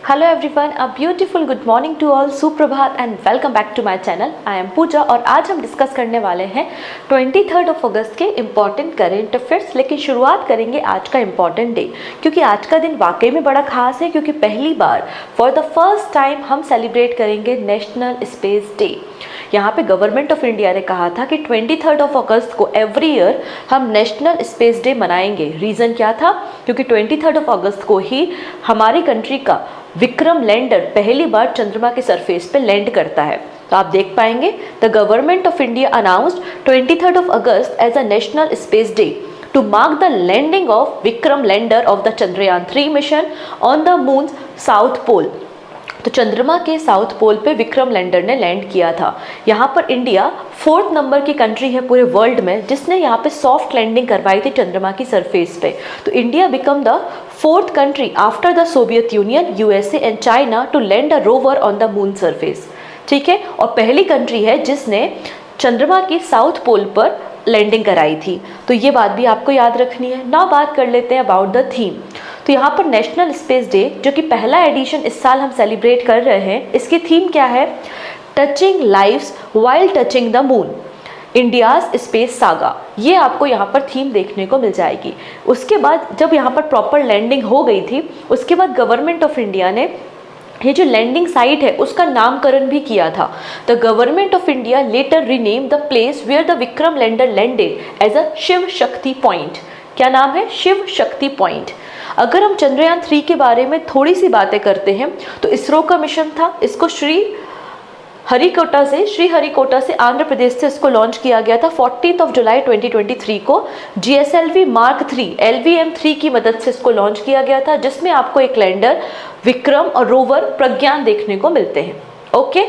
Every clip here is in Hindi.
Hello everyone, a beautiful good morning to all, सुप्रभात and welcome back to my channel. I am Pooja और आज हम डिस्कस करने वाले हैं 23 अगस्त के इम्पॉर्टेंट करेंट अफेयर्स। लेकिन शुरुआत करेंगे आज का इम्पॉर्टेंट डे, क्योंकि आज का दिन वाकई में बड़ा खास है, क्योंकि पहली बार फॉर द फर्स्ट टाइम हम सेलिब्रेट करेंगे नेशनल स्पेस डे। यहाँ पे गवर्नमेंट ऑफ इंडिया ने कहा था कि 23 अगस्त को एवरी ईयर हम नेशनल स्पेस डे मनाएंगे। रीज़न क्या था? क्योंकि 23 अगस्त को ही हमारी कंट्री का विक्रम लैंडर पहली बार चंद्रमा के सरफेस पे लैंड करता है। तो आप देख पाएंगे the government of India announced 23 August as a national space day to mark the landing of Vikram lander of the Chandrayaan 3 mission on the moon's south pole। तो चंद्रमा के साउथ पोल पे विक्रम लैंडर ने लैंड किया था। यहाँ पर इंडिया 4th नंबर की कंट्री है पूरे वर्ल्ड में जिसने यहाँ पे सॉफ्ट लैंडिंग करवाई थी चंद्रमा की सरफेस पे। तो India become the 4th country after the Soviet Union, USA and China to land a rover on the moon surface. ठीक है, और पहली कंट्री है जिसने चंद्रमा की साउथ पोल पर लैंडिंग कराई थी। तो ये बात भी आपको याद रखनी है ना। बात कर लेते हैं अबाउट द थीम। तो यहाँ पर नेशनल स्पेस डे जो कि पहला एडिशन इस साल हम सेलिब्रेट कर रहे हैं, इसकी थीम क्या है? Touching lives while touching the moon, India's space saga. ये आपको यहाँ पर थीम देखने को मिल जाएगी। उसके बाद जब यहाँ पर प्रॉपर लैंडिंग हो गई थी, उसके बाद गवर्नमेंट ऑफ इंडिया ने ये जो लैंडिंग साइट है उसका नामकरण भी किया था। The government of India later rename the place where the Vikram lander landed as a Shiv Shakti point. क्या नाम है? शिव शक्ति पॉइंट। अगर हम चंद्रयान 3 के बारे में थोड़ी सी बातें करते हैं तो इसरो का मिशन था। इसको श्री हरिकोटा से आंध्र प्रदेश से इसको लॉन्च किया गया था 14 जुलाई 2023 को। GSLV Mark 3 LVM-3 की मदद से इसको लॉन्च किया गया था, जिसमें आपको एक लैंडर विक्रम और रोवर प्रज्ञान देखने को मिलते हैं। ओके,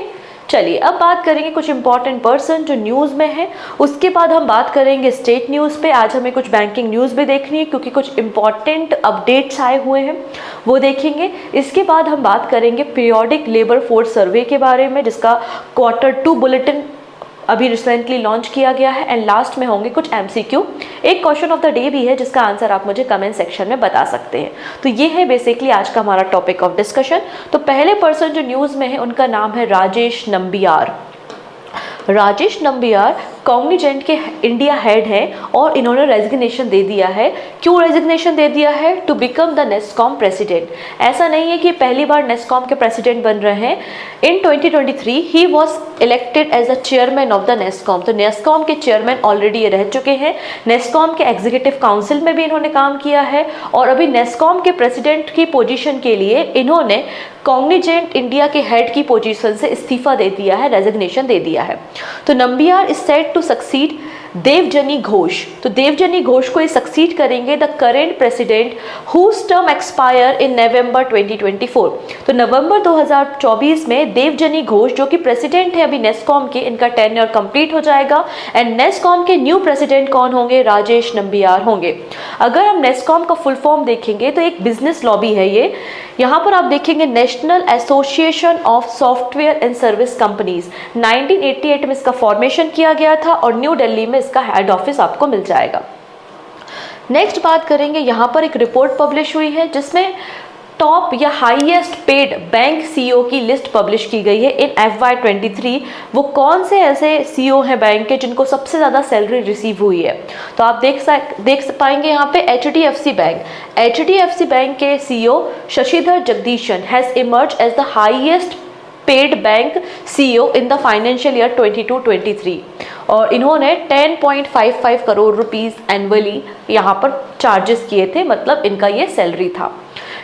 चलिए अब बात करेंगे कुछ इंपॉर्टेंट पर्सन जो न्यूज़ में है। उसके बाद हम बात करेंगे स्टेट न्यूज़ पे। आज हमें कुछ बैंकिंग न्यूज़ भी देखनी है क्योंकि कुछ इंपॉर्टेंट अपडेट्स आए हुए हैं, वो देखेंगे। इसके बाद हम बात करेंगे पीरियोडिक लेबर फोर्स सर्वे के बारे में, जिसका Q2 बुलेटिन अभी रिसेंटली लॉन्च किया गया है। एंड लास्ट में होंगे कुछ MCQ। एक क्वेश्चन ऑफ द डे भी है जिसका आंसर आप मुझे कमेंट सेक्शन में बता सकते हैं। तो ये है बेसिकली आज का हमारा टॉपिक ऑफ डिस्कशन। तो पहले पर्सन जो न्यूज़ में है उनका नाम है राजेश नंबियार। राजेश नंबियार कॉग्निजेंट के इंडिया हेड हैं और इन्होंने रेजिग्नेशन दे दिया है। क्यों रेजिग्नेशन दे दिया है? To become the NASSCOM president. ऐसा नहीं है कि पहली बार नेस्कॉम के प्रेसिडेंट बन रहे हैं। In 2023 he was elected as the chairman of the NASSCOM. तो नेस्कॉम के चेयरमैन ऑलरेडी ये रह चुके हैं। नेस्कॉम के एग्जीक्यूटिव काउंसिल में भी इन्होंने काम किया है और अभी नेस्कॉम के प्रेसिडेंट की पोजीशन के लिए इन्होंने कॉग्निजेंट इंडिया के हेड की पोजीशन से इस्तीफा दे दिया है, रेजिग्नेशन दे दिया है। तो Nambiar is set to succeed Devjani Ghosh. तो देवजनी घोष को ये सक्सीड करेंगे the current president whose term expire in November 2024। तो नवंबर 2024 में देवजनी घोष जो कि प्रेसिडेंट है अभी नेस्कॉम के, इनका टेन्योर कंप्लीट हो जाएगा। एंड नेस्कॉम के न्यू प्रेसिडेंट कौन होंगे? राजेश नंबियार होंगे। अगर हम नेस्कॉम का फुल फॉर्म देखेंगे तो एक बिजनेस लॉबी है ये। यहाँ पर आप देखेंगे national association of software and service companies. 1988 में इसका फॉर्मेशन किया गया था और न्यू दिल्ली में इसका हेड ऑफिस आपको मिल जाएगा। नेक्स्ट बात करेंगे, यहाँ पर एक रिपोर्ट पब्लिश हुई है जिसमें टॉप या हाईएस्ट पेड बैंक सीईओ की लिस्ट पब्लिश की गई है इन FY23। वो कौन से ऐसे सीईओ हैं बैंक के जिनको सबसे ज़्यादा सैलरी रिसीव हुई है? तो आप देख पाएंगे यहाँ पे HDFC बैंक। HDFC बैंक के CEO Shashidhar Jagdishan has emerge as the highest paid bank CEO in the financial year 22-23 और इन्होंने 10.55 करोड़ रुपीस एनुअली यहाँ पर चार्जेस किए थे, मतलब इनका ये सैलरी था।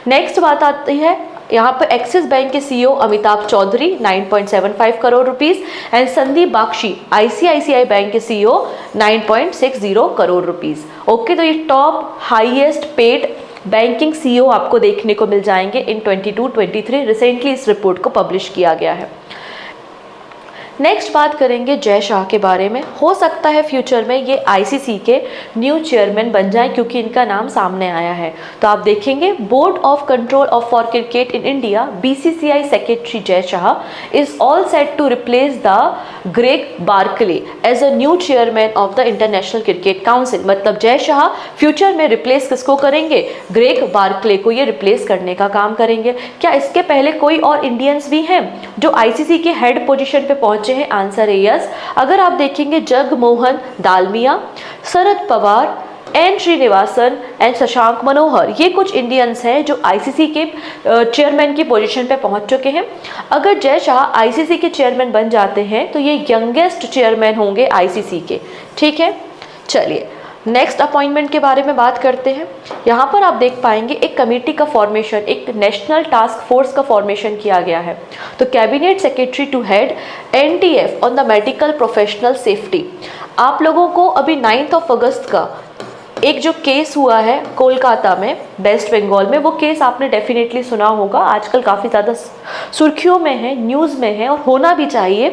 नेक्स्ट बात आती है यहाँ पर एक्सिस बैंक के CEO Amitabh Chaudhary 9.75 crore rupees and Sandeep Bakhshi ICICI bank के सीईओ 9.60 करोड़ रुपीस। ओके, तो ये top highest paid banking CEO आपको देखने को मिल जाएंगे इन 22-23। रिसेंटली इस रिपोर्ट को पब्लिश किया गया है। नेक्स्ट बात करेंगे जय शाह के बारे में। हो सकता है फ्यूचर में ये आईसीसी के न्यू चेयरमैन बन जाएं क्योंकि इनका नाम सामने आया है। तो आप देखेंगे board of control of for cricket in India BCCI secretary Jay Shah is all set to replace the Greg Barclay as a new chairman of the international cricket council. मतलब जय शाह फ्यूचर में रिप्लेस किसको करेंगे? ग्रेग बार्कले को ये रिप्लेस करने का काम करेंगे। क्या इसके पहले कोई और इंडियंस भी हैं जो आईसीसी के हेड पोजीशन पे पहुंचे हैं? आंसर है यस। अगर आप देखेंगे जगमोहन दालमिया, शरद पवार, एन श्रीनिवासन एंड शशांक मनोहर, ये कुछ इंडियंस हैं जो आईसीसी के चेयरमैन की पोजीशन पे पहुंच चुके हैं। अगर जय शाह आईसीसी के चेयरमैन बन जाते हैं तो ये यंगेस्ट चेयरमैन होंगे आईसीसी के। ठीक है, चलिए नेक्स्ट अपॉइंटमेंट के बारे में बात करते हैं। यहाँ पर आप देख पाएंगे एक कमेटी का फॉर्मेशन, एक नेशनल टास्क फोर्स का फॉर्मेशन किया गया है। तो cabinet secretary to head NTF on the medical professional safety. आप लोगों को अभी 9 अगस्त का एक जो केस हुआ है कोलकाता में, वेस्ट बंगाल में, वो केस आपने डेफिनेटली सुना होगा। आजकल काफ़ी ज़्यादा सुर्खियों में है, न्यूज़ में है और होना भी चाहिए।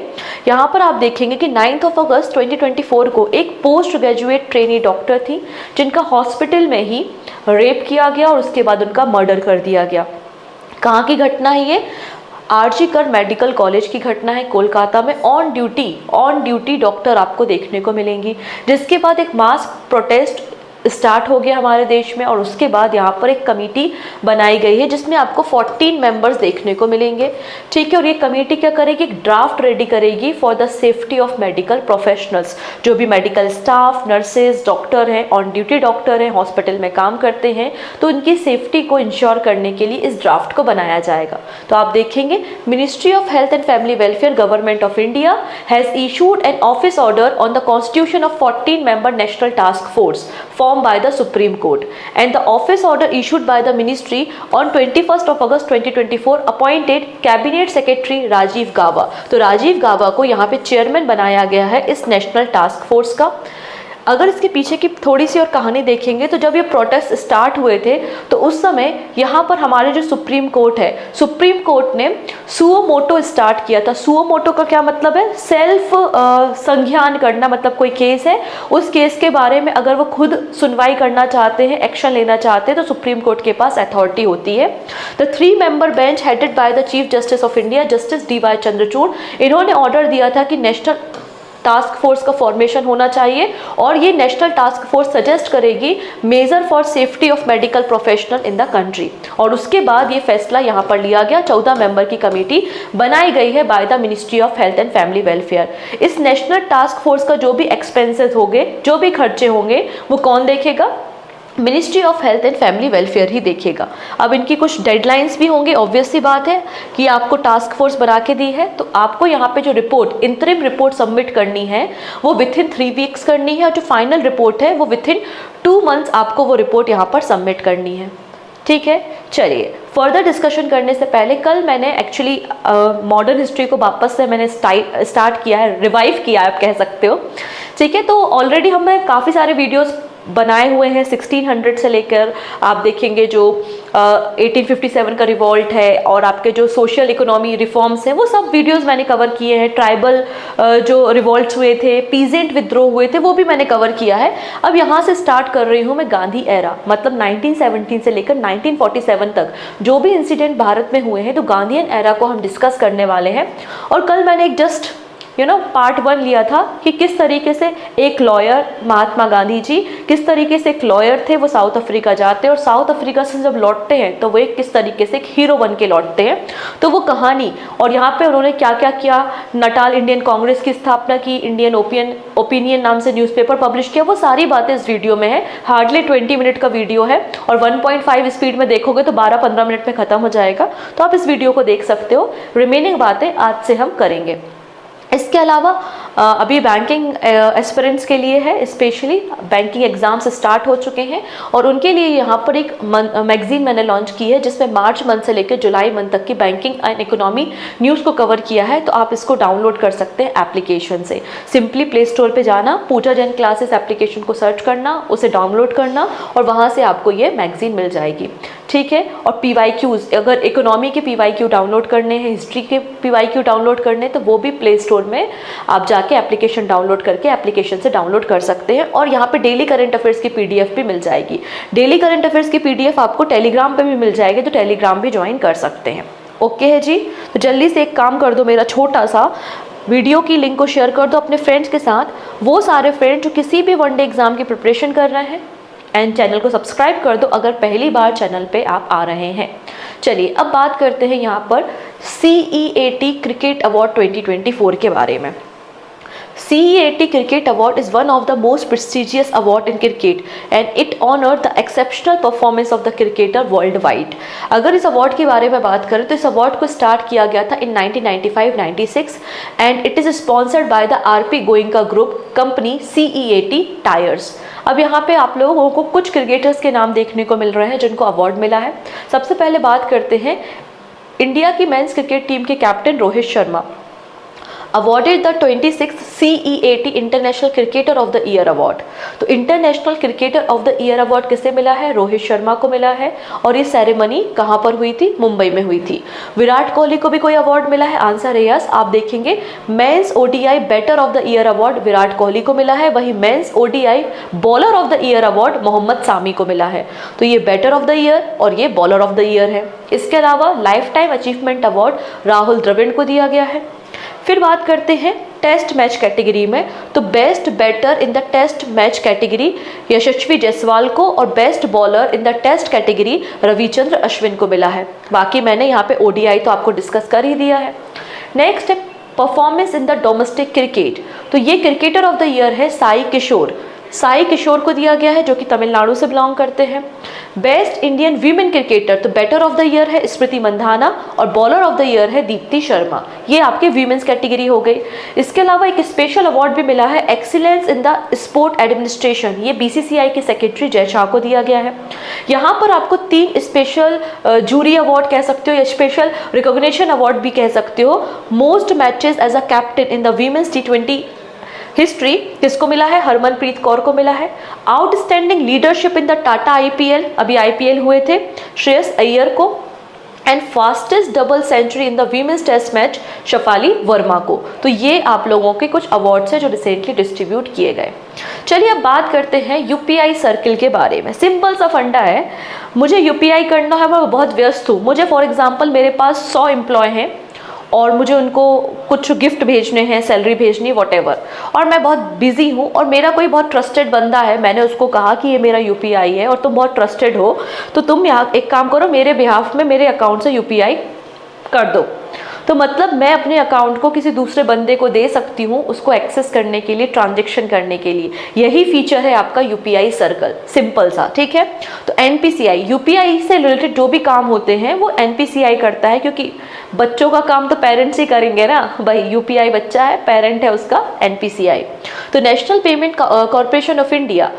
यहाँ पर आप देखेंगे कि 9 अगस्त 2024 को एक पोस्ट ग्रेजुएट ट्रेनी डॉक्टर थी जिनका हॉस्पिटल में ही रेप किया गया और उसके बाद उनका मर्डर कर दिया गया। कहाँ की घटना है ये? आरजी कर मेडिकल कॉलेज की घटना है कोलकाता में। ऑन ड्यूटी डॉक्टर आपको देखने को मिलेंगी, जिसके बाद एक मास प्रोटेस्ट स्टार्ट हो गया हमारे देश में और उसके बाद यहाँ पर एक कमेटी बनाई गई है जिसमें आपको 14 मेंबर्स देखने को मिलेंगे। ठीक है, और ये कमेटी क्या करेगी? एक ड्राफ्ट रेडी करेगी for the safety of medical professionals. जो भी मेडिकल स्टाफ, नर्सेज, डॉक्टर हैं, ऑन ड्यूटी डॉक्टर हैं, हॉस्पिटल में काम करते हैं, तो उनकी सेफ्टी को इंश्योर करने के लिए इस ड्राफ्ट को बनाया जाएगा। तो आप देखेंगे ministry of health and family welfare government of India has issued an office order on the constitution of 14 member national task force by the Supreme Court, and the office order issued by the ministry on 21st of August 2024 appointed cabinet secretary Rajiv गाबा। तो राजीव गाबा को यहाँ पे चेयरमैन बनाया गया है इस नेशनल टास्क फोर्स का। अगर इसके पीछे की थोड़ी सी और कहानी देखेंगे तो जब ये प्रोटेस्ट स्टार्ट हुए थे तो उस समय यहाँ पर हमारे जो सुप्रीम कोर्ट है, सुप्रीम कोर्ट ने सुओ मोटो स्टार्ट किया था। सुओ मोटो का क्या मतलब है? सेल्फ संज्ञान करना। मतलब कोई केस है, उस केस के बारे में अगर वो खुद सुनवाई करना चाहते हैं, एक्शन लेना चाहते हैं, तो सुप्रीम कोर्ट के पास अथॉरिटी होती है। The 3 member bench headed by the chief justice of India justice DY Chandrachud, इन्होंने ऑर्डर दिया था कि नेशनल टास्क फोर्स का फॉर्मेशन होना चाहिए और ये नेशनल टास्क फोर्स सजेस्ट करेगी measure for safety of medical professional in the country. और उसके बाद ये फैसला यहाँ पर लिया गया। 14 मेंबर की कमेटी बनाई गई है by the ministry of health and family welfare. इस नेशनल टास्क फोर्स का जो भी एक्सपेंसेस होंगे, जो भी खर्चे होंगे, वो कौन देखेगा? Ministry of health and family welfare ही देखेगा। अब इनकी कुछ डेडलाइंस भी होंगे। ऑब्वियस सी बात है कि आपको टास्क फोर्स बना के दी है तो आपको यहाँ पे जो रिपोर्ट, इंटरिम रिपोर्ट सबमिट करनी है वो विथिन 3 वीक्स करनी है और जो फाइनल रिपोर्ट है वो विथिन 2 months आपको वो रिपोर्ट यहाँ पर सबमिट करनी है। ठीक है, चलिए फर्दर डिस्कशन करने से पहले कल मैंने एक्चुअली मॉडर्न हिस्ट्री को वापस से मैंने स्टार्ट किया है, रिवाइव किया है आप कह सकते हो। ठीक है, तो ऑलरेडी हमने काफ़ी सारे वीडियोस बनाए हुए हैं 1600 से लेकर आप देखेंगे जो 1857 का रिवॉल्ट है और आपके जो सोशल इकोनॉमी रिफॉर्म्स हैं वो सब वीडियोस मैंने कवर किए हैं। ट्राइबल जो रिवॉल्ट्स हुए थे, पीजेंट विद्रोह हुए थे, वो भी मैंने कवर किया है। अब यहाँ से स्टार्ट कर रही हूँ मैं गांधी एरा, मतलब 1917 से लेकर 1947 तक जो भी इंसिडेंट भारत में हुए हैं तो गांधीयन एरा को हम डिस्कस करने वाले हैं। और कल मैंने एक जस्ट पार्ट 1 लिया था कि किस तरीके से एक लॉयर, महात्मा गांधी जी किस तरीके से एक लॉयर थे, वो साउथ अफ्रीका जाते हैं और साउथ अफ्रीका से जब लौटते हैं तो वो एक किस तरीके से एक हीरो बन के लौटते हैं। तो वो कहानी और यहाँ पे उन्होंने क्या क्या किया, नटाल इंडियन कांग्रेस की स्थापना की, इंडियन ओपिनियन नाम से न्यूज़पेपर पब्लिश किया, वो सारी बातें इस वीडियो में है। हार्डली 20 मिनट का वीडियो है और 1.5 स्पीड में देखोगे तो 12-15 मिनट में ख़त्म हो जाएगा। तो आप इस वीडियो को देख सकते हो। रिमेनिंग बातें आज से हम करेंगे। इसके अलावा अभी बैंकिंग एस्पिरेंट्स के लिए है, स्पेशली बैंकिंग एग्जाम्स स्टार्ट हो चुके हैं और उनके लिए यहाँ पर एक मैगजीन मैंने लॉन्च की है जिसमें मार्च मंथ से लेकर जुलाई मंथ तक की बैंकिंग एंड इकोनॉमी न्यूज़ को कवर किया है। तो आप इसको डाउनलोड कर सकते हैं एप्लीकेशन से। सिंपली प्ले स्टोर पे जाना, पूजा जैन क्लासेस एप्लीकेशन को सर्च करना, उसे डाउनलोड करना और वहाँ से आपको ये मैगजीन मिल जाएगी, ठीक है। और PYQs, अगर इकोनॉमी के PYQ डाउनलोड करने हैं, हिस्ट्री के PYQ डाउनलोड करने तो वो भी प्ले स्टोर में आप जाके एप्लीकेशन डाउनलोड करके एप्लीकेशन से डाउनलोड कर सकते हैं। और यहाँ पे डेली करंट अफेयर्स की PDF भी मिल जाएगी। डेली करंट अफेयर्स की PDF आपको टेलीग्राम पे भी मिल जाएगी, तो टेलीग्राम भी ज्वाइन कर सकते हैं। ओके है जी। तो जल्दी से एक काम कर दो, मेरा छोटा सा वीडियो की लिंक को शेयर कर दो अपने फ्रेंड्स के साथ, वो सारे फ्रेंड्स जो किसी भी वनडे एग्जाम की प्रिपरेशन कर रहे हैं। एंड चैनल को सब्सक्राइब कर दो अगर पहली बार चैनल पे आप आ रहे हैं। चलिए अब बात करते हैं यहाँ पर CEAT क्रिकेट अवार्ड 2024 के बारे में। CEAT Cricket Award is one of the most prestigious award in cricket and it honored the exceptional performance of the cricketer worldwide। अगर इस अवार्ड के बारे में बात करें तो इस अवार्ड को स्टार्ट किया गया था इन 1995-96 and it is sponsored by the RP Goenka group company CEAT tyres. अब यहाँ पे आप लोगों को कुछ क्रिकेटर्स के नाम देखने को मिल रहे हैं जिनको अवार्ड मिला है। सबसे पहले बात करते हैं इंडिया की मेंस क्रिकेट टीम के captain Rohit Sharma, awarded the 26th CEAT international cricketer of the year award. तो international cricketer of the year award किसे मिला है? रोहित शर्मा को मिला है। और ये सेरेमनी कहाँ पर हुई थी? मुंबई में हुई थी। विराट कोहली को भी कोई अवार्ड मिला है? आंसर है यस। आप देखेंगे men's ODI batter of the year award Virat Kohli को मिला है, वही men's ODI bowler of the year award Mohammed Shami को मिला है। तो ये बैटर ऑफ द ईयर और ये बॉलर ऑफ द ईयर है। इसके अलावा life time achievement award Rahul Dravid को दिया गया है। फिर बात करते हैं टेस्ट मैच कैटेगरी में, तो best batter in the test match category Yashasvi Jaiswal को और best bowler in the test category Ravichandra Ashwin को मिला है। बाकी मैंने यहाँ पे ODI तो आपको डिस्कस कर ही दिया है। नेक्स्ट है performance in the domestic cricket, तो ये क्रिकेटर ऑफ द ईयर है साई किशोर। साई किशोर को दिया गया है जो कि तमिलनाडु से बिलोंग करते हैं। बेस्ट इंडियन वीमेन क्रिकेटर, तो बैटर ऑफ द ईयर है स्मृति मंधाना और बॉलर ऑफ द ईयर है दीप्ति शर्मा। ये आपके वीमेंस कैटेगरी हो गई। इसके अलावा एक स्पेशल अवार्ड भी मिला है excellence in the sport administration, ये BCCI के सेक्रेटरी जय शाह को दिया गया है। यहाँ पर आपको 3 स्पेशल जूरी अवार्ड कह सकते हो या स्पेशल रिकॉग्निशन अवार्ड भी कह सकते हो। Most matches as a captain in the women's T20 history किसको मिला है? हरमनप्रीत कौर को मिला है। Outstanding leadership in the Tata IPL, अभी IPL हुए थे, श्रेयस अय्यर को। And fastest double century in the women's test match Shafali Verma को। तो ये आप लोगों के कुछ अवार्ड्स हैं जो रिसेंटली डिस्ट्रीब्यूट किए गए। चलिए अब बात करते हैं UPI सर्किल के बारे में। सिंपल सा फंडा है, मुझे UPI करना है, मैं बहुत व्यस्त हूँ। मुझे फॉर एग्जाम्पल मेरे पास 100 एम्प्लॉय हैं और मुझे उनको कुछ गिफ्ट भेजने हैं, सैलरी भेजनी, वॉटेवर, और मैं बहुत बिजी हूँ और मेरा कोई बहुत ट्रस्टेड बंदा है, मैंने उसको कहा कि ये मेरा UPI है और तुम बहुत ट्रस्टेड हो, तो तुम यहाँ एक काम करो, मेरे बिहाफ में मेरे अकाउंट से UPI कर दो। तो मतलब मैं अपने अकाउंट को किसी दूसरे बंदे को दे सकती हूँ उसको एक्सेस करने के लिए, ट्रांजेक्शन करने के लिए। यही फीचर है आपका UPI सर्कल, सिंपल सा, ठीक है। तो NPCI, UPI से रिलेटेड जो भी काम होते हैं वो NPCI करता है, क्योंकि बच्चों का काम तो पेरेंट्स ही करेंगे ना भाई। UPI बच्चा है, पेरेंट है उसका NPCI। तो national payment corporation of India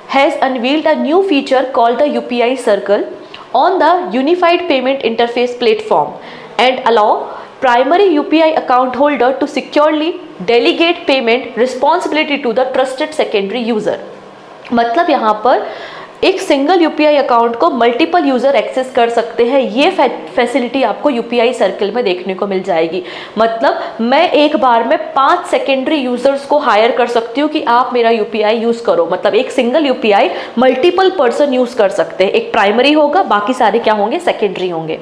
has unveiled a new feature called the UPI circle on the unified payment interface platform and allow primary UPI account holder to securely delegate payment responsibility to the trusted secondary user। मतलब यहाँ पर एक सिंगल UPI अकाउंट को मल्टीपल यूज़र एक्सेस कर सकते हैं। ये फैसिलिटी आपको UPI सर्कल में देखने को मिल जाएगी। मतलब मैं एक बार में 5 सेकेंडरी यूज़र्स को हायर कर सकती हूँ कि आप मेरा UPI यूज़ करो। मतलब एक single UPI multiple person use कर सकते हैं। एक प्राइमरी होगा, बाकी सारे क्या होंगे? सेकेंडरी होंगे,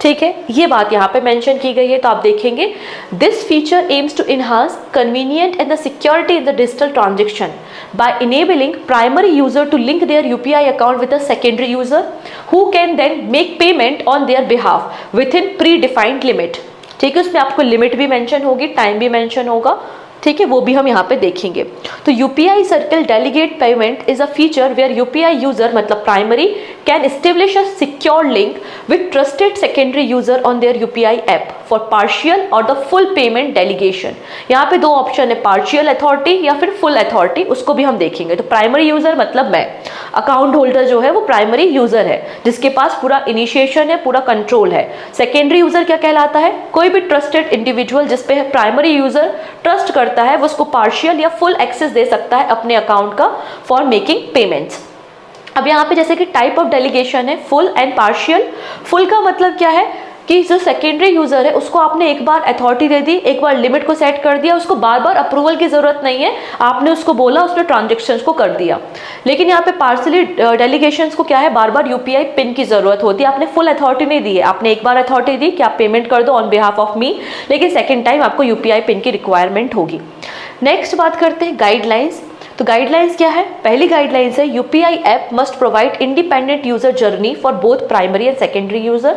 ठीक है। ये बात यहाँ पे मेंशन की गई है, तो आप देखेंगे this feature aims to enhance convenient and the security in the digital transaction by enabling primary user to link their UPI account with a secondary user who can then make payment on their behalf within predefined limit। ठीक है, उसमें आपको लिमिट भी मेंशन होगी, टाइम भी मेंशन होगा, ठीक है, वो भी हम यहाँ पे देखेंगे। तो UPI circle delegate payment is a feature where UPI user मतलब primary can establish a secure link with trusted secondary user on their UPI app for partial और द फुल पेमेंट डेलीगेशन। यहाँ पे दो ऑप्शन है, पार्शियल अथॉरिटी या फिर फुल अथॉरिटी, उसको भी हम देखेंगे। तो प्राइमरी यूजर मतलब मैं, अकाउंट होल्डर जो है वो प्राइमरी यूजर है जिसके पास पूरा इनिशिएशन है, पूरा कंट्रोल है। सेकेंडरी यूजर क्या कहलाता है? कोई भी ट्रस्टेड इंडिविजुअल जिसपे प्राइमरी यूजर ट्रस्ट करता है वो उसको पार्शियल या फुल एक्सेस दे सकता है अपने अकाउंट का फॉर मेकिंग पेमेंट्स। अब यहाँ पे जैसे कि टाइप ऑफ डेलीगेशन है फुल एंड पार्शियल। फुल का मतलब क्या है कि जो सेकेंडरी यूजर है उसको आपने एक बार अथॉरिटी दे दी, एक बार लिमिट को सेट कर दिया, उसको बार बार अप्रूवल की जरूरत नहीं है, आपने उसको बोला, उसने ट्रांजेक्शन्स को कर दिया। लेकिन यहाँ पे पार्शियली डेलीगेशंस को क्या है, बार बार यूपीआई पिन की जरूरत होती है। आपने फुल अथॉरिटी नहीं दी है, आपने एक बार अथॉरिटी दी कि आप पेमेंट कर दो ऑन बिहाफ ऑफ मी, लेकिन सेकेंड टाइम आपको यूपीआई पिन की रिक्वायरमेंट होगी। नेक्स्ट बात करते हैं गाइडलाइंस। तो गाइडलाइंस क्या है? पहली गाइडलाइंस है UPI app must provide independent user journey for both primary and secondary user.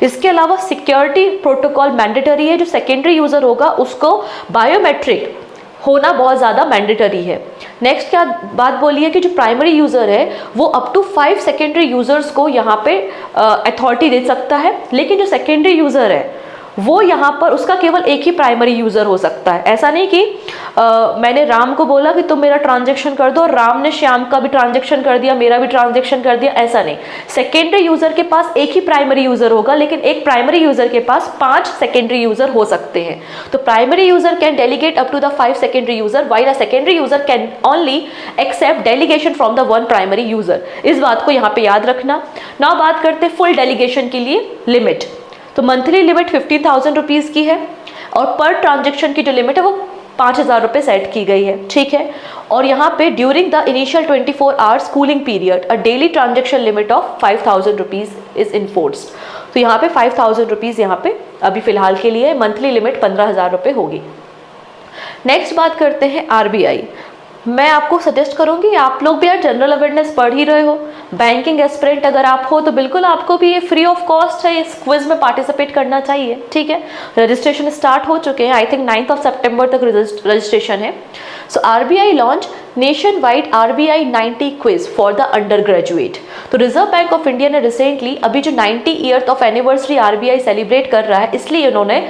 इसके अलावा सिक्योरिटी प्रोटोकॉल मैंडेटरी है, जो सेकेंडरी यूजर होगा उसको बायोमेट्रिक होना बहुत ज़्यादा मैंडेटरी है। नेक्स्ट क्या बात बोली है कि जो प्राइमरी यूज़र है वो अप टू 5 सेकेंडरी यूज़र्स को यहाँ पे अथॉरिटी दे सकता है, लेकिन जो सेकेंडरी यूज़र है वो यहाँ पर उसका केवल एक ही प्राइमरी यूज़र हो सकता है। ऐसा नहीं कि मैंने राम को बोला कि तुम मेरा ट्रांजैक्शन कर दो और राम ने श्याम का भी ट्रांजैक्शन कर दिया, मेरा भी ट्रांजैक्शन कर दिया, ऐसा नहीं। सेकेंडरी यूज़र के पास एक ही प्राइमरी यूज़र होगा, लेकिन एक प्राइमरी यूज़र के पास 5 सेकेंडरी यूज़र हो सकते हैं। तो primary user can delegate up to the 5 secondary user while a secondary user can only accept delegation from the 1 primary user. इस बात को यहाँ पे याद रखना। नाउ बात करते हैं फुल डेलीगेशन के लिए लिमिट। तो मंथली लिमिट 15,000 रुपीज़ की है और पर ट्रांजेक्शन की जो लिमिट है वो 5,000 रुपये सेट की गई है, ठीक है। और यहाँ पे during the initial 24 hours cooling period a daily transaction limit of 5,000 rupees is enforced. तो यहाँ पे 5,000 रुपीज़ यहाँ पे अभी फिलहाल के लिए, मंथली लिमिट 15,000 रुपये होगी। नेक्स्ट बात करते हैं आरबीआई। मैं आपको सजेस्ट करूंगी आप लोग भी यार जनरल अवेयरनेस पढ़ ही रहे हो, बैंकिंग एस्पिरेंट अगर आप हो तो बिल्कुल आपको भी ये फ्री ऑफ कॉस्ट है, इस क्विज में पार्टिसिपेट करना चाहिए, ठीक है। रजिस्ट्रेशन स्टार्ट हो चुके हैं, आई थिंक 9 सितंबर तक रजिस्ट्रेशन है। So RBI launch nation wide RBI 90 quiz for the under graduate. तो रिजर्व बैंक ऑफ इंडिया ने रिसेंटली अभी जो 90 year of anniversary RBI celebrate कर रहा है, इसलिए उन्होंने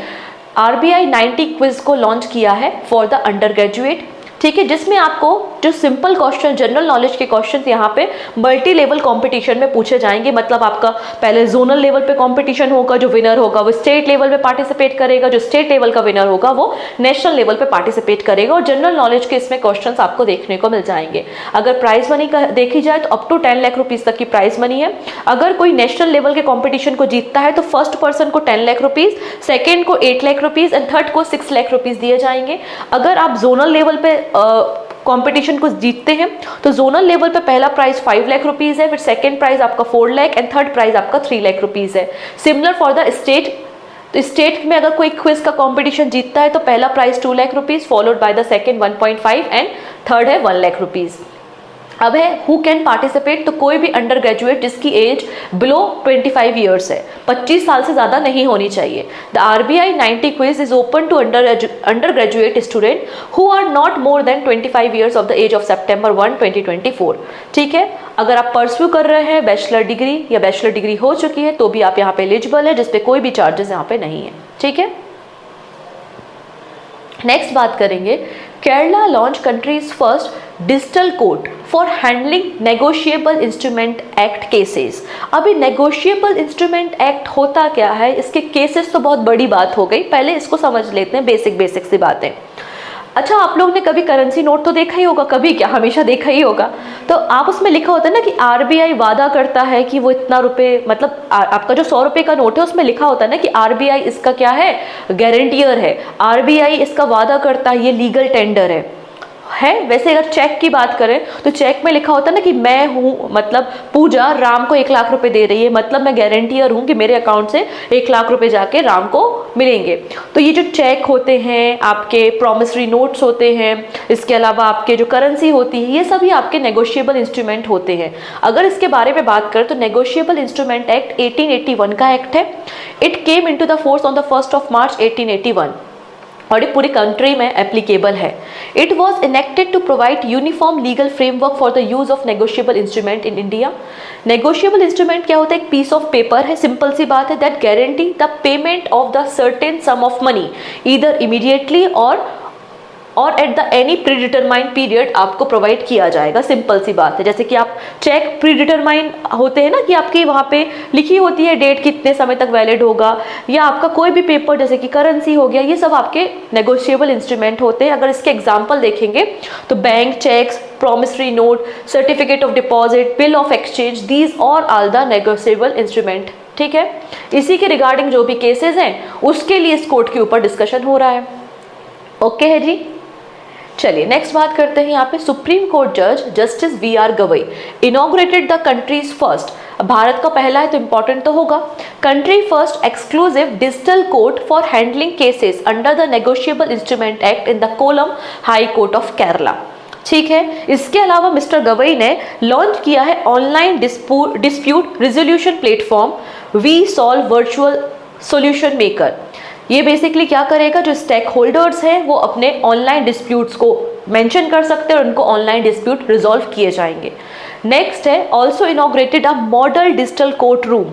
आरबीआई 90 क्विज को लॉन्च किया है फॉर द अंडर ग्रेजुएट, ठीक है, जिसमें आपको जो सिंपल क्वेश्चन, जनरल नॉलेज के क्वेश्चन यहाँ पे मल्टी लेवल कंपटीशन में पूछे जाएंगे। मतलब आपका पहले जोनल लेवल पे कंपटीशन होगा, जो विनर होगा वो स्टेट लेवल पे पार्टिसिपेट करेगा, जो स्टेट लेवल का विनर होगा वो नेशनल लेवल पे पार्टिसिपेट करेगा, और जनरल नॉलेज के इसमें क्वेश्चंस आपको देखने को मिल जाएंगे। अगर प्राइज मनी का देखी जाए तो अप टू 10 लाख रुपीज़ तक की प्राइज मनी है। अगर कोई नेशनल लेवल के कॉम्पिटिशन को जीतता है तो फर्स्ट पर्सन को 10 लाख रुपीज़, सेकेंड को 8 लाख रुपीज़ एंड थर्ड को 6 लाख रुपीज़ दिए जाएंगे। अगर आप जोनल लेवल पे कंपटीशन को जीतते हैं तो जोनल लेवल पे पहला प्राइज 5 लाख रुपीज़ है, फिर सेकंड प्राइज आपका 4 लाख एंड थर्ड प्राइज आपका 3 लाख रुपीज़ है। Similar for the state. तो स्टेट में अगर कोई क्विज का कंपटीशन जीतता है तो पहला prize 2 lakh rupees, followed by the second 1.5 and third है 1 लाख रुपीज़। अब है हु कैन पार्टिसिपेट। तो कोई भी अंडर ग्रेजुएट जिसकी एज बिलो 25 ईयर्स है, 25 साल से ज़्यादा नहीं होनी चाहिए। The RBI 90 quiz is open to undergraduate student who are not more than 25 years of the age of September 1, 2024, ठीक है। अगर आप परस्यू कर रहे हैं बैचलर डिग्री या बैचलर डिग्री हो चुकी है तो भी आप यहाँ पे एलिजिबल है, जिसपे कोई भी चार्जेस यहाँ पे नहीं है, ठीक है। नेक्स्ट बात करेंगे, Kerala launch countries first digital court for handling negotiable instrument act cases. अभी नेगोशिएबल इंस्ट्रूमेंट एक्ट होता क्या है, इसके केसेस तो बहुत बड़ी बात हो गई, पहले इसको समझ लेते हैं, बेसिक सी बातें। अच्छा, आप लोग ने कभी करेंसी नोट तो देखा ही होगा, कभी क्या हमेशा देखा ही होगा। तो आप उसमें लिखा होता है ना कि आरबीआई वादा करता है कि वो इतना रुपए, मतलब आपका जो 100 रुपये का नोट है उसमें लिखा होता है ना कि आरबीआई इसका क्या है, गारंटियर है, आरबीआई इसका वादा करता है, ये लीगल टेंडर है। वैसे अगर चेक की बात करें तो चेक में लिखा होता है ना कि मैं हूँ, मतलब पूजा राम को 1 लाख रुपए दे रही है, मतलब मैं गारंटियर हूँ कि मेरे अकाउंट से 1 लाख रुपए जाके राम को मिलेंगे। तो ये जो चेक होते हैं, आपके प्रॉमिसरी नोट्स होते हैं, इसके अलावा आपके जो करेंसी होती है, ये सभी आपके नेगोशिएबल इंस्ट्रूमेंट होते हैं। अगर इसके बारे में बात करें तो नेगोशिएबल इंस्ट्रूमेंट एक्ट 1881 का एक्ट है। It came into the force on the 1 March 1881। और ये पूरी कंट्री में एप्लीकेबल है। It was enacted to provide uniform legal framework for the use of negotiable instrument in India. Negotiable instrument क्या होता है? एक पीस ऑफ पेपर है, सिंपल सी बात है, that guarantee the payment of the certain sum of money either immediately और at the any predetermined period आपको प्रोवाइड किया जाएगा। सिंपल सी बात है, जैसे कि आप चेक प्री डिटरमाइंड होते हैं ना, कि आपकी वहाँ पे लिखी होती है डेट कितने समय तक वैलिड होगा, या आपका कोई भी पेपर जैसे कि करेंसी हो गया, ये सब आपके नेगोशिएबल इंस्ट्रूमेंट होते हैं। अगर इसके एग्जाम्पल देखेंगे तो bank cheques, promissory note, certificate of deposit, bill of exchange, these और ऑल द नेगोशिएबल इंस्ट्रूमेंट। ठीक है, इसी के रिगार्डिंग जो भी केसेस हैं उसके लिए इस कोड के ऊपर डिस्कशन हो रहा है। ओके है जी। चलिए नेक्स्ट बात करते हैं। यहाँ पे सुप्रीम कोर्ट जज justice VR Gavai inaugurated the country's first, Bharat का पहला है तो इंपॉर्टेंट तो होगा, country first exclusive digital court for handling cases under the negotiable instrument act in the Kollam high court of Kerala. ठीक है, इसके अलावा मिस्टर गवई ने लॉन्च किया है online dispute resolution platform we solve virtual solution maker. ये बेसिकली क्या करेगा, जो स्टेक होल्डर्स हैं वो अपने ऑनलाइन डिस्प्यूट्स को मेंशन कर सकते हैं और उनको ऑनलाइन डिस्प्यूट रिजॉल्व किए जाएंगे। नेक्स्ट है also inaugurated a model digital court room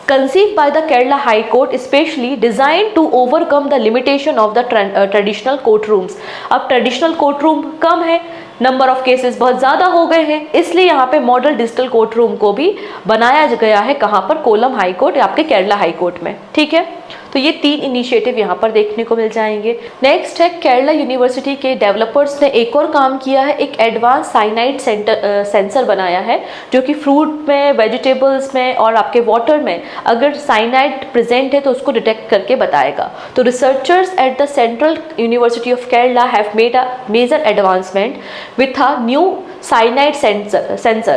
conceived by the Kerala High Court especially designed to overcome the limitation of the traditional courtrooms। अब ट्रेडिशनल कोर्ट रूम कम है, नंबर ऑफ केसेस बहुत ज़्यादा हो गए हैं, इसलिए यहाँ पे मॉडल डिजिटल कोर्ट रूम को भी बनाया गया है। कहाँ पर? कोलम हाई कोर्ट या आपके केरला हाई कोर्ट में। ठीक है, तो ये 3 इनिशिएटिव यहाँ पर देखने को मिल जाएंगे। नेक्स्ट है केरला यूनिवर्सिटी के डेवलपर्स ने एक और काम किया है, एक एडवांस साइनाइड सेंसर बनाया है जो कि फ्रूट में, वेजिटेबल्स में और आपके वाटर में अगर साइनाइड प्रेजेंट है तो उसको डिटेक्ट करके बताएगा। तो researchers at the central university of Kerala have made a major advancement with a new cyanide sensor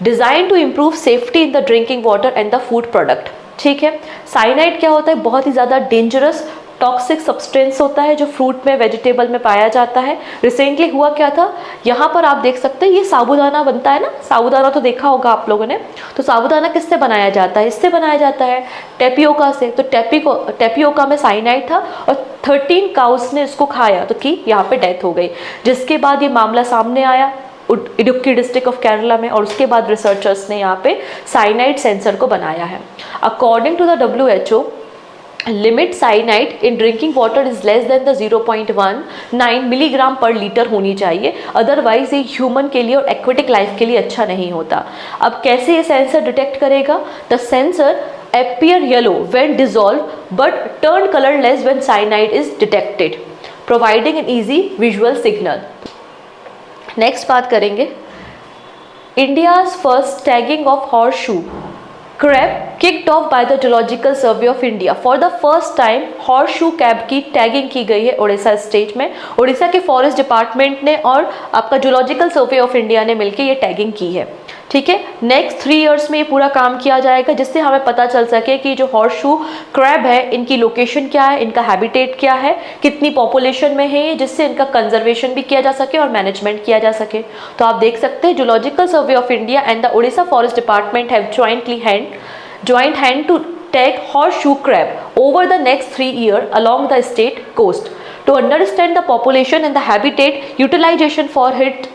designed to improve safety in the drinking water and the food product। ठीक है, साइनाइड क्या होता है? बहुत ही ज़्यादा डेंजरस टॉक्सिक सब्सटेंस होता है जो फ्रूट में, वेजिटेबल में पाया जाता है। रिसेंटली हुआ क्या था, यहाँ पर आप देख सकते हैं, ये साबूदाना बनता है ना, साबूदाना तो देखा होगा आप लोगों ने। तो साबूदाना किससे बनाया जाता है? इससे बनाया जाता है टेपियोका से। तो टेपियोका में साइनाइड था और 13 काउस ने इसको खाया तो कि यहाँ पे डेथ हो गई, जिसके बाद ये मामला सामने आया इडुक्की डिस्ट्रिक्ट ऑफ केरला में, और उसके बाद रिसर्चर्स ने यहाँ पे साइनाइड सेंसर को बनाया है। According to the WHO limit cyanide in drinking water is less than the 0.19 milligram per litre होनी चाहिए, अदरवाइज ये ह्यूमन के लिए और एक्वेटिक लाइफ के लिए अच्छा नहीं होता। अब कैसे ये सेंसर डिटेक्ट करेगा? The sensor appear yellow when dissolved but turn colorless when cyanide is detected, providing an easy visual signal। Next बात करेंगे India's first tagging of horseshoe crab kicked off by the Geological Survey of India। For the first time horseshoe crab की टैगिंग की गई है उड़ीसा स्टेट में। उड़ीसा के फॉरेस्ट डिपार्टमेंट ने और आपका जूलॉजिकल सर्वे ऑफ इंडिया ने मिलकर ये टैगिंग की है। ठीक है, नेक्स्ट 3 इयर्स में ये पूरा काम किया जाएगा, जिससे हमें पता चल सके कि जो हॉर्सशू क्रैब है इनकी लोकेशन क्या है, इनका हैबिटेट क्या है, कितनी पॉपुलेशन में है, जिससे इनका कंजर्वेशन भी किया जा सके और मैनेजमेंट किया जा सके। तो आप देख सकते हैं zoological survey of India and the Orissa forest department have joined hand to tag horseshoe crab over the next 3 years along the state coast to understand the population and the habitat utilization for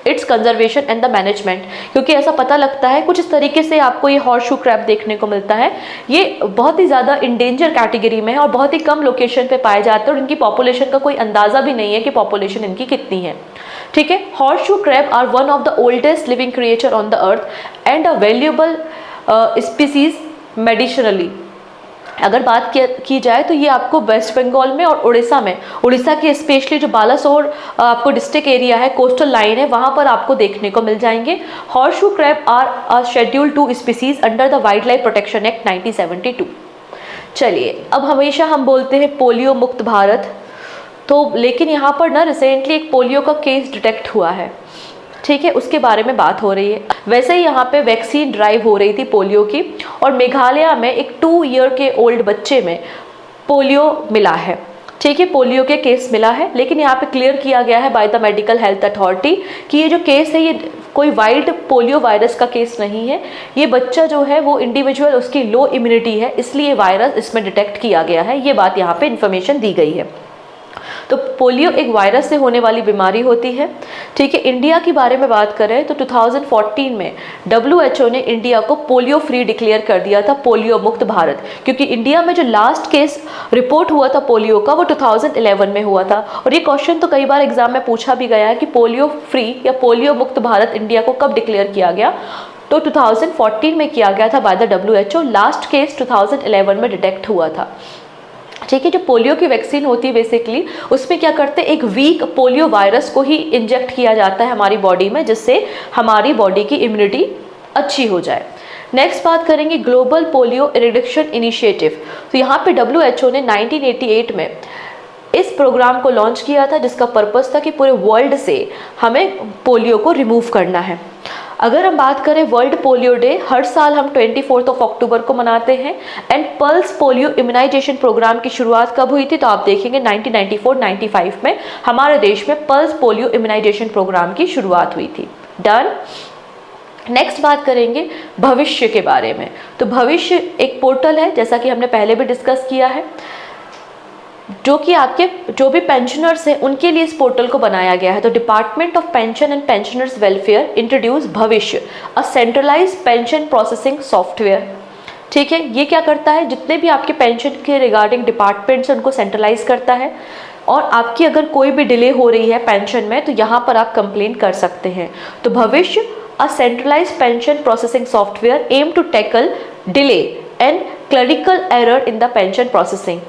its conservation and the management। क्योंकि ऐसा पता लगता है कुछ इस तरीके से आपको ये horseshoe crab देखने को मिलता है। ये बहुत ही ज़्यादा इंडेंजर कैटेगरी में है और बहुत ही कम लोकेशन पे पाए जाते हैं और इनकी पॉपुलेशन का कोई अंदाज़ा भी नहीं है कि पॉपुलेशन इनकी कितनी है। ठीक है, horseshoe crab are one of the oldest living creature on the earth and a valuable species medicinally. अगर बात की जाए तो ये आपको वेस्ट बंगाल में और उड़ीसा के स्पेशली जो बालासोर आपको डिस्ट्रिक्ट एरिया है, कोस्टल लाइन है, वहाँ पर आपको देखने को मिल जाएंगे। Horseshoe crab are a schedule 2 species under the wildlife protection act 1972। चलिए, अब हमेशा हम बोलते हैं पोलियो मुक्त भारत, तो लेकिन यहाँ पर ना रिसेंटली एक पोलियो का केस डिटेक्ट हुआ है। ठीक है, उसके बारे में बात हो रही है। वैसे ही यहाँ पे वैक्सीन ड्राइव हो रही थी पोलियो की, और मेघालय में एक 2 ईयर के ओल्ड बच्चे में पोलियो मिला है। ठीक है, पोलियो के केस मिला है, लेकिन यहाँ पे क्लियर किया गया है by the medical health authority कि ये जो केस है ये कोई वाइल्ड पोलियो वायरस का केस नहीं है। ये बच्चा जो है वो इंडिविजुअल, उसकी लो इम्यूनिटी है, इसलिए वायरस इसमें डिटेक्ट किया गया है। ये बात यहाँ पे इंफॉर्मेशन दी गई है। तो पोलियो एक वायरस से होने वाली बीमारी होती है। ठीक है, इंडिया की बारे में बात करें तो 2014 में WHO ने इंडिया को पोलियो फ्री डिक्लेयर कर दिया था, पोलियो मुक्त भारत, क्योंकि इंडिया में जो लास्ट केस रिपोर्ट हुआ था पोलियो का वो 2011 में हुआ था। और ये क्वेश्चन तो कई बार एग्जाम में पूछा भी गया है कि पोलियो फ्री या पोलियो मुक्त भारत इंडिया को कब डिक्लेयर किया गया, तो 2014 में किया गया था by the WHO। Last case 2011 में डिटेक्ट हुआ था। ठीक है, जो पोलियो की वैक्सीन होती है बेसिकली उसमें क्या करते हैं, एक वीक पोलियो वायरस को ही इंजेक्ट किया जाता है हमारी बॉडी में, जिससे हमारी बॉडी की इम्यूनिटी अच्छी हो जाए। नेक्स्ट बात करेंगे ग्लोबल पोलियो रिडक्शन इनिशिएटिव। तो यहाँ पे WHO ने 1988 में इस प्रोग्राम को लॉन्च किया था, जिसका पर्पस था कि पूरे वर्ल्ड से हमें पोलियो को रिमूव करना है। अगर हम बात करें वर्ल्ड पोलियो डे, हर साल हम 24 अक्टूबर को मनाते हैं। And pulse polio immunization programme की शुरुआत कब हुई थी, तो आप देखेंगे 1994-95 में हमारे देश में पल्स पोलियो इम्यूनाइजेशन प्रोग्राम की शुरुआत हुई थी। डन। नेक्स्ट बात करेंगे भविष्य के बारे में। तो भविष्य एक पोर्टल है, जैसा कि हमने पहले भी डिस्कस किया है, जो कि आपके जो भी पेंशनर्स हैं उनके लिए इस पोर्टल को बनाया गया है। तो department of pension and pensioners welfare introduce भविष्य, अ सेंट्रलाइज्ड पेंशन प्रोसेसिंग सॉफ्टवेयर। ठीक है, ये क्या करता है, जितने भी आपके पेंशन के रिगार्डिंग डिपार्टमेंट्स उनको सेंट्रलाइज करता है, और आपकी अगर कोई भी डिले हो रही है पेंशन में तो यहाँ पर आप कंप्लेन कर सकते हैं। तो भविष्य, a centralized pension processing software aim to tackle delay and clerical error in the pension processing.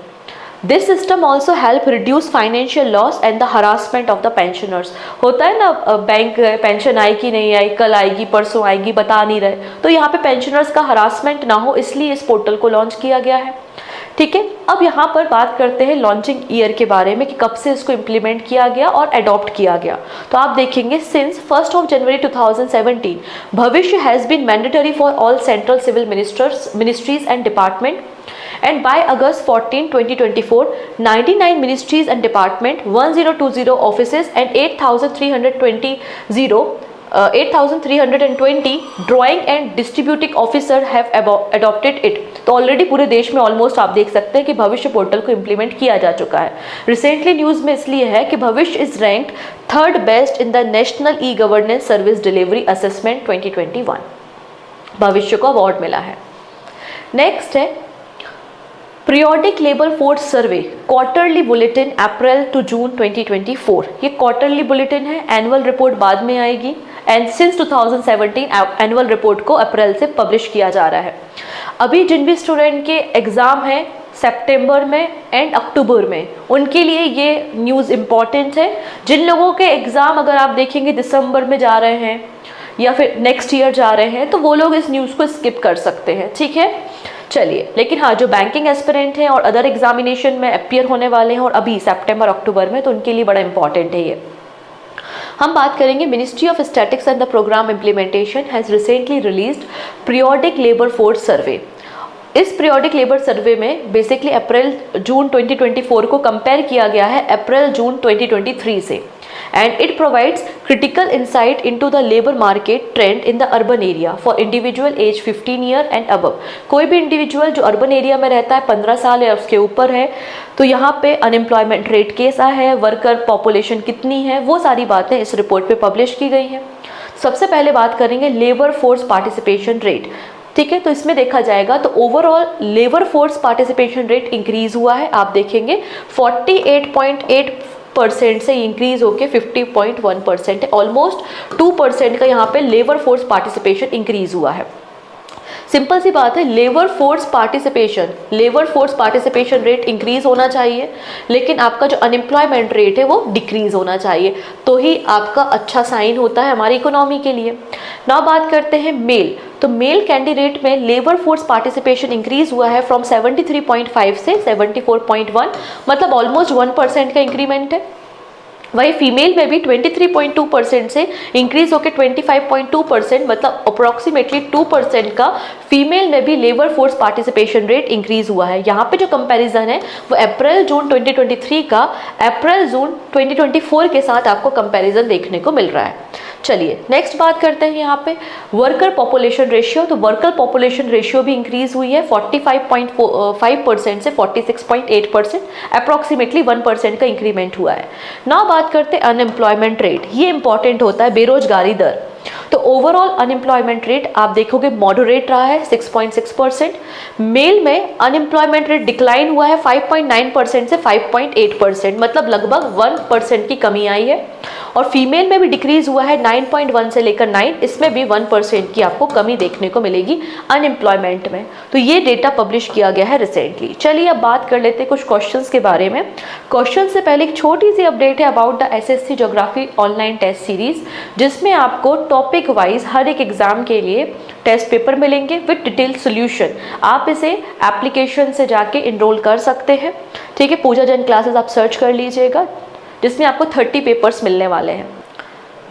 This system also help reduce financial loss and the harassment of the pensioners. होता है ना, बैंक पेंशन आई कि नहीं आई, कल आएगी परसों आएगी बता नहीं रहे, तो यहाँ पे पेंशनर्स का हरासमेंट ना हो इसलिए इस पोर्टल को लॉन्च किया गया है। ठीक है, अब यहाँ पर बात करते हैं लॉन्चिंग ईयर के बारे में कि कब से इसको इम्प्लीमेंट किया गया और अडॉप्ट किया गया। तो आप देखेंगे सिंस 1 जनवरी 2017 Bhavishya has been mandatory for all central civil ministries and department, and by August 14, 2024, 99 ministries and department, 1020 offices and 8,320 drawing and distributing officer have adopted it. तो ऑलरेडी पूरे देश में ऑलमोस्ट आप देख सकते हैं कि भविष्य पोर्टल को इम्प्लीमेंट किया जा चुका है। रिसेंटली न्यूज़ में इसलिए है कि Bhavishya is ranked 3rd best in the national e governance service delivery assessment 2021। Bhavishya को अवार्ड मिला है। नेक्स्ट है periodic labour force survey quarterly bulletin April to June 2024। ये क्वार्टरली बुलेटिन है, एनुअल रिपोर्ट बाद में आएगी। एंड सिंस 2017 एनुअल रिपोर्ट को अप्रैल से पब्लिश किया जा रहा है। अभी जिन भी स्टूडेंट के एग्ज़ाम हैं सितंबर में एंड अक्टूबर में, उनके लिए ये न्यूज़ इम्पॉर्टेंट है। जिन लोगों के एग्ज़ाम अगर आप देखेंगे दिसंबर में जा रहे हैं या फिर नेक्स्ट ईयर जा रहे हैं, तो वो लोग इस न्यूज़ को स्किप कर सकते हैं। ठीक है, चलिए। लेकिन हाँ, जो बैंकिंग एस्पिरेंट हैं और अदर एग्जामिनेशन में अपीयर होने वाले हैं और अभी सितंबर अक्टूबर में, तो उनके लिए बड़ा इंपॉर्टेंट है ये। हम बात करेंगे ministry of statistics and the programme implementation has recently released periodic labour force survey. इस पीरियोडिक लेबर सर्वे में बेसिकली अप्रैल जून 2024 को कंपेयर किया गया है अप्रैल जून 2023 से। And it provides critical insight into the labor market trend in the urban area for individual age 15 year and above। कोई भी इंडिविजुअल जो अर्बन एरिया में रहता है, 15 साल या उसके ऊपर है, तो यहाँ पे अनएम्प्लॉयमेंट रेट कैसा है, वर्कर पॉपुलेशन कितनी है, वो सारी बातें इस रिपोर्ट पे पब्लिश की गई हैं। सबसे पहले बात करेंगे लेबर फोर्स पार्टिसिपेशन रेट। ठीक है, तो इसमें देखा जाएगा तो overall labour force participation rate increase हुआ है। आप देखेंगे 48.8% से इंक्रीज होके 50.1% है। ऑलमोस्ट 2% का यहाँ पे लेबर फोर्स पार्टिसिपेशन इंक्रीज हुआ है। सिंपल सी बात है, labour force participation rate increase होना चाहिए, लेकिन आपका जो अनएम्प्लॉयमेंट रेट है वो डिक्रीज होना चाहिए, तो ही आपका अच्छा साइन होता है हमारी इकोनॉमी के लिए। नाउ बात करते हैं मेल। तो मेल कैंडिडेट में लेबर फोर्स पार्टिसिपेशन इंक्रीज हुआ है फ्रॉम 73.5 से 74.1, मतलब ऑलमोस्ट 1% का इंक्रीमेंट है। वही फीमेल में भी 23.2% से इंक्रीज होकर 25.2%, मतलब अप्रॉक्सीमेटली 2% का फीमेल में भी labour force participation rate increase हुआ है। यहाँ पे जो कंपैरिजन है वो अप्रैल जून 2023 का अप्रैल जून 2024 के साथ आपको कंपैरिजन देखने को मिल रहा है। चलिए नेक्स्ट बात करते हैं यहाँ पे वर्कर पॉपुलेशन रेशियो। तो वर्कर पॉपुलेशन रेशियो भी इंक्रीज हुई है 45.5% से 46.8%, अप्रॉक्सीमेटली 1% का इंक्रीमेंट हुआ है। नाउ बात करते हैं अनएम्प्लॉयमेंट रेट, ये इंपॉर्टेंट होता है, बेरोजगारी दर। तो ओवरऑल अनएम्प्लॉयमेंट रेट आप देखोगे मॉडरेट रहा है 6.6%। मेल में अनएम्प्लॉयमेंट रेट डिक्लाइन हुआ है 5.9% से 5.8%, मतलब लगभग 1% की कमी आई है। और फीमेल में भी डिक्रीज हुआ है 9.1 से लेकर 9, इसमें भी 1% की आपको कमी देखने को मिलेगी अनएम्प्लॉयमेंट में। तो ये डेटा पब्लिश किया गया है रिसेंटली। चलिए अब बात कर लेते हैं कुछ क्वेश्चंस के बारे में। क्वेश्चन से पहले एक छोटी सी अपडेट है about the SSC geography online test series, जिसमें आपको टॉपिक वाइज हर एक एग्जाम के लिए टेस्ट पेपर मिलेंगे विद डिटेल सोल्यूशन। आप इसे एप्लीकेशन से जाके इनरोल कर सकते हैं, ठीक है। पूजा जैन क्लासेस आप सर्च कर लीजिएगा, जिसमें आपको 30 पेपर्स मिलने वाले हैं।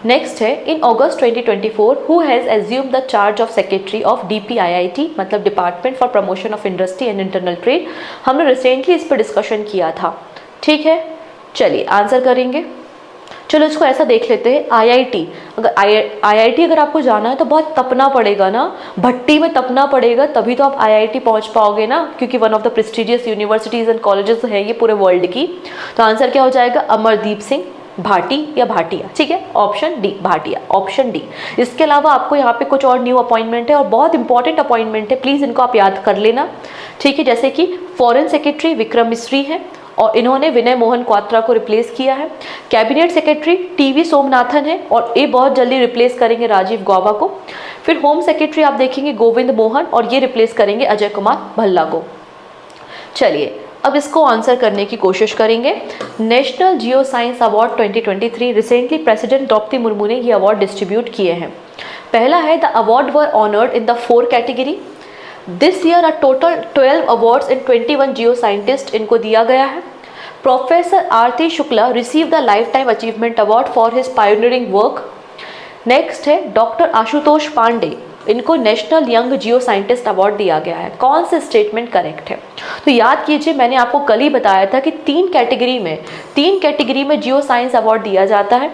नेक्स्ट है in August 2024 who has assume the charge of secretary of DPIIT, मतलब department for promotion of industry and internal trade. हमने रिसेंटली इस पर डिस्कशन किया था, ठीक है। चलिए आंसर करेंगे। चलो इसको ऐसा देख लेते हैं, IIT। अगर IIT अगर आपको जाना है तो बहुत तपना पड़ेगा ना, भट्टी में तपना पड़ेगा, तभी तो आप IIT पहुंच पाओगे ना, क्योंकि one of the prestigious universities and colleges है ये पूरे वर्ल्ड की। तो आंसर क्या हो जाएगा, अमरदीप सिंह भाटी या भाटिया, ठीक है, option D Bhatia, option D. इसके अलावा आपको यहाँ पे कुछ और न्यू अपॉइंटमेंट है और बहुत इंपॉर्टेंट अपॉइंटमेंट है, प्लीज़ इनको आप याद कर लेना, ठीक है। जैसे कि फॉरेन सेक्रेटरी विक्रम मिस्री है और इन्होंने विनय मोहन क्वात्रा को रिप्लेस किया है। कैबिनेट सेक्रेटरी TV सोमनाथन है और ये बहुत जल्दी रिप्लेस करेंगे राजीव गौबा को। फिर होम सेक्रेटरी आप देखेंगे गोविंद मोहन और ये रिप्लेस करेंगे अजय कुमार भल्ला को। चलिए अब इसको आंसर करने की कोशिश करेंगे। National geoscience award 2023 recently president Droupadi Murmu ने ये अवार्ड डिस्ट्रीब्यूट किए हैं। पहला है the award were honoured in the 4 category. This year total 12 awards in 21 geoscientist इनको दिया गया है। Professor Aarti Shukla receive the life time achievement award for his pioneering work. Next है डॉक्टर आशुतोष पांडे, इनको national young geoscientist award दिया गया है। कौन से स्टेटमेंट करेक्ट है, तो याद कीजिए मैंने आपको कल ही बताया था कि 3 कैटेगरी में जियो साइंस अवार्ड दिया जाता है,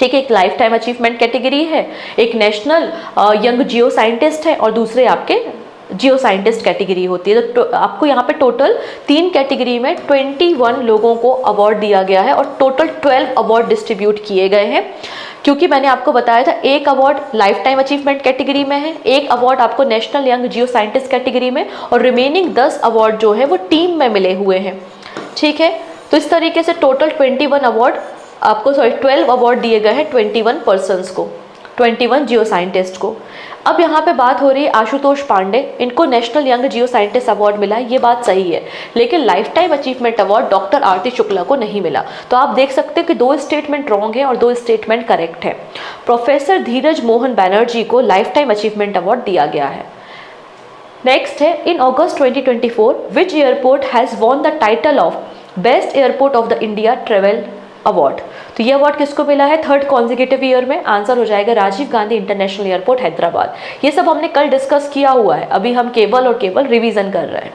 ठीक है। एक लाइफ टाइम अचीवमेंट कैटेगरी है, एक नेशनल यंग जियो साइंटिस्ट है और दूसरे आपके जियो साइंटिस्ट कैटेगरी होती है। तो आपको यहाँ पे टोटल 3 कैटेगरी में 21 लोगों को अवार्ड दिया गया है और टोटल 12 अवार्ड डिस्ट्रीब्यूट किए गए हैं। क्योंकि मैंने आपको बताया था एक award life time achievement category में है, एक अवार्ड आपको नेशनल यंग जियो साइंटिस्ट कैटेगरी में, और रिमेनिंग 10 अवार्ड जो है वो टीम में मिले हुए हैं, ठीक है। तो इस तरीके से टोटल 21 अवार्ड आपको 12 अवार्ड दिए गए हैं 21 पर्सन्स को, 21 जियो साइंटिस्ट को। अब यहाँ पे बात हो रही है आशुतोष पांडे, इनको national young geoscientist award मिला है, ये बात सही है, लेकिन life time achievement award doctor Aarti Shukla को नहीं मिला। तो आप देख सकते हैं कि 2 स्टेटमेंट रॉन्ग है और 2 स्टेटमेंट करेक्ट है। प्रोफेसर धीरज मोहन बैनर्जी को लाइफ टाइम अचीवमेंट अवार्ड दिया गया है। नेक्स्ट है in August 2024 which airport has won the title of best airport of the India travel award. तो ये अवार्ड किसको मिला है 3rd कॉन्जिक्यूटिव ईयर में, आंसर हो जाएगा राजीव गांधी इंटरनेशनल एयरपोर्ट हैदराबाद। ये सब हमने कल डिस्कस किया हुआ है, अभी हम केवल और केवल रिवीजन कर रहे हैं।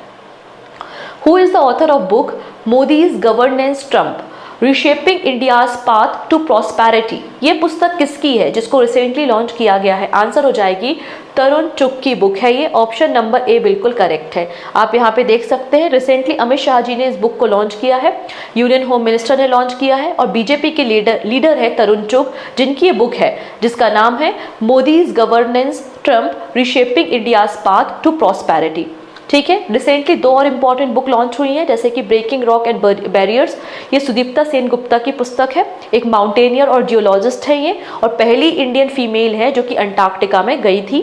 Who is the author of book Modi's governance triumph reshaping India's path to prosperity. ये पुस्तक किसकी है जिसको रिसेंटली लॉन्च किया गया है, आंसर हो जाएगी तरुण चुग की बुक है ये, ऑप्शन नंबर ए बिल्कुल करेक्ट है। आप यहाँ पे देख सकते हैं रिसेंटली अमित शाह जी ने इस बुक को लॉन्च किया है, यूनियन होम मिनिस्टर ने लॉन्च किया है और बीजेपी के लीडर है तरुण चुग, जिनकी ये बुक है जिसका नाम है Modi's governance triumph reshaping India's path to prosperity, ठीक है। रिसेंटली 2 और इम्पॉर्टेंट बुक लॉन्च हुई हैं, जैसे कि ब्रेकिंग रॉक एंड बैरियर्स, ये सुदीप्ता सेन गुप्ता की पुस्तक है, एक माउंटेनियर और जियोलॉजिस्ट है ये, और पहली इंडियन फीमेल है जो कि अंटार्कटिका में गई थी,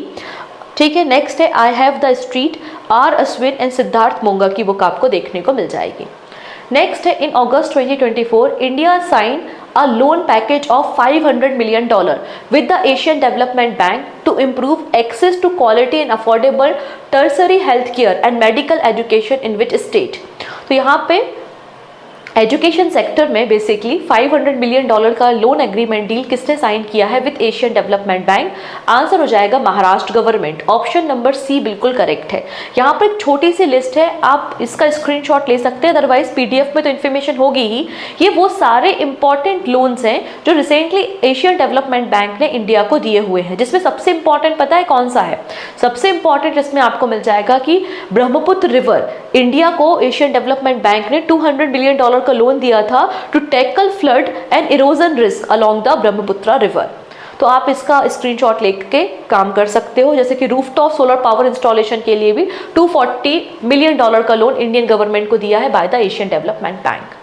ठीक है। नेक्स्ट है I have the street, R Ashwin and Siddharth Monga की बुक आपको देखने को मिल जाएगी। नेक्स्ट है in August 2024 India sign a loan package of $500 million with the Asian Development Bank to improve access to quality and affordable tertiary health care and medical education in which state। तो यहाँ पे एजुकेशन सेक्टर में बेसिकली $500 मिलियन का लोन एग्रीमेंट डील किसने साइन किया है with Asian development bank? Answer हो जाएगा Maharashtra government. Option number C बिल्कुल करेक्ट है। यहाँ पर एक छोटी सी लिस्ट है, आप इसका स्क्रीनशॉट ले सकते हैं, अदरवाइज पीडीएफ में तो इन्फॉर्मेशन होगी ही। ये वो सारे इंपॉर्टेंट लोन्स हैं जो रिसेंटली एशियन डेवलपमेंट बैंक ने इंडिया को दिए हुए हैं, जिसमें सबसे इंपॉर्टेंट पता है कौन सा है? सबसे इंपॉर्टेंट इसमें आपको मिल जाएगा कि ब्रह्मपुत्र रिवर, इंडिया को एशियन डेवलपमेंट बैंक ने $200 मिलियन का लोन दिया था to tackle flood and erosion risk along the Brahmaputra river. तो आप इसका स्क्रीनशॉट लेके काम कर सकते हो। जैसे कि रूफटॉप सोलर पावर इंस्टॉलेशन के लिए भी $240 मिलियन का लोन इंडियन गवर्नमेंट को दिया है by the Asian development bank.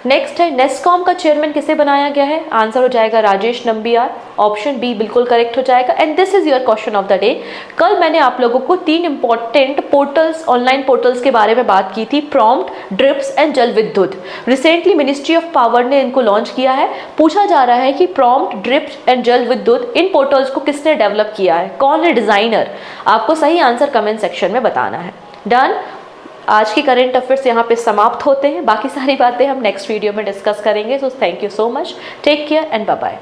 Next है नेस्कॉम का चेयरमैन किसे बनाया गया है? आंसर हो जाएगा राजेश नंबियार। ऑप्शन बी बिल्कुल करेक्ट हो जाएगा। And this is your question of the day. कल मैंने आप लोगों को 3 इंपॉर्टेंट पोर्टल्स, ऑनलाइन पोर्टल्स के बारे में बात की थी, प्रॉम्प्ट, ड्रिप्स एंड जल विद्युत। रिसेंटली मिनिस्ट्री ऑफ पावर ने इनको लॉन्च किया है। पूछा जा रहा है कि प्रॉम्प्ट, ड्रिप्स एंड जल विद्युत, इन पोर्टल्स को किसने डेवलप किया है, कौन है डिजाइनर? आपको सही आंसर कमेंट सेक्शन में बताना है। डन। आज की करंट अफेयर्स यहाँ पे समाप्त होते हैं। बाकी सारी बातें हम नेक्स्ट वीडियो में डिस्कस करेंगे। So thank you so much, take care and bye bye.